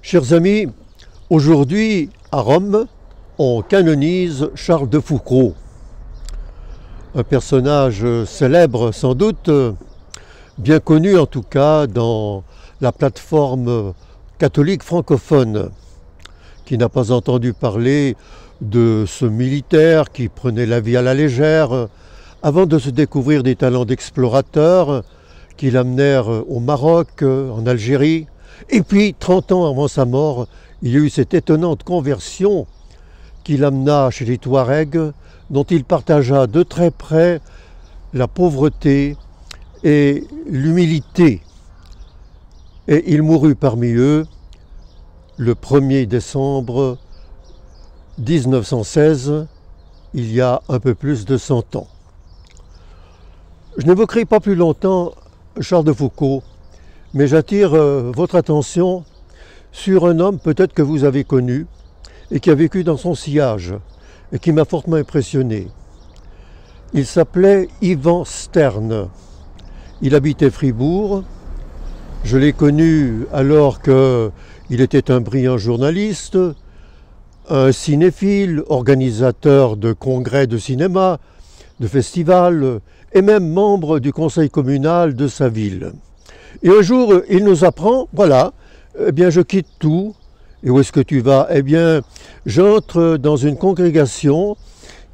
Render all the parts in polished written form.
Chers amis, aujourd'hui à Rome, on canonise Charles de Foucault, un personnage célèbre sans doute, bien connu en tout cas dans la plateforme catholique francophone. Qui n'a pas entendu parler de ce militaire qui prenait la vie à la légère avant de se découvrir des talents d'explorateur qui l'amenèrent au Maroc, en Algérie. Et puis, 30 ans avant sa mort, il y a eu cette étonnante conversion qui l'amena chez les Touaregs, dont il partagea de très près la pauvreté et l'humilité. Et il mourut parmi eux le 1er décembre 1916, il y a un peu plus de 100 ans. Je n'évoquerai pas plus longtemps Charles de Foucault, mais j'attire votre attention sur un homme peut-être que vous avez connu et qui a vécu dans son sillage et qui m'a fortement impressionné. Il s'appelait Yvan Stern. Il habitait Fribourg. Je l'ai connu alors qu'il était un brillant journaliste, un cinéphile, organisateur de congrès de cinéma, de festivals, et même membre du conseil communal de sa ville. Et un jour, il nous apprend, voilà, eh bien je quitte tout. Et où est-ce que tu vas? Eh bien, j'entre dans une congrégation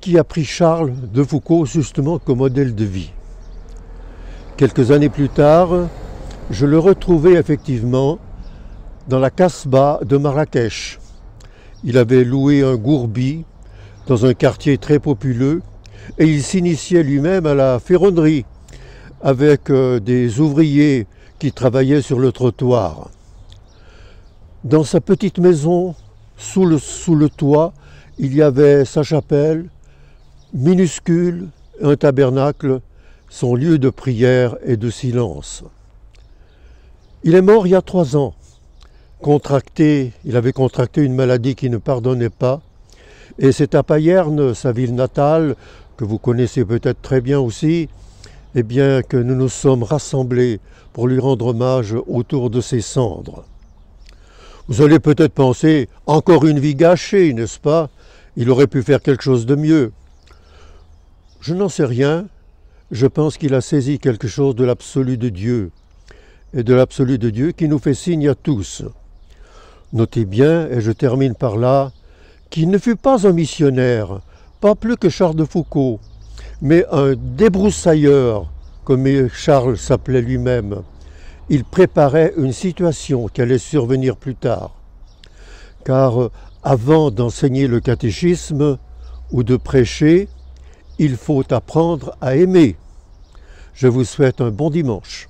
qui a pris Charles de Foucault justement comme modèle de vie. Quelques années plus tard, je le retrouvais effectivement dans la Casbah de Marrakech. Il avait loué un gourbi dans un quartier très populeux et il s'initiait lui-même à la ferronnerie avec des ouvriers qui travaillaient sur le trottoir. Dans sa petite maison, sous le toit, il y avait sa chapelle, minuscule, un tabernacle, son lieu de prière et de silence. Il est mort il y a 3 ans. Il avait contracté une maladie qui ne pardonnait pas. Et c'est à Payerne, sa ville natale, que vous connaissez peut-être très bien aussi, eh bien que nous nous sommes rassemblés pour lui rendre hommage autour de ses cendres. Vous allez peut-être penser, encore une vie gâchée, n'est-ce pas? Il aurait pu faire quelque chose de mieux. Je n'en sais rien. Je pense qu'il a saisi quelque chose de l'absolu de Dieu, et de l'absolu de Dieu qui nous fait signe à tous. Notez bien, et je termine par là, qu'il ne fut pas un missionnaire, pas plus que Charles de Foucault, mais un débroussailleur, comme Charles s'appelait lui-même. Il préparait une situation qui allait survenir plus tard. Car avant d'enseigner le catéchisme ou de prêcher, il faut apprendre à aimer. Je vous souhaite un bon dimanche.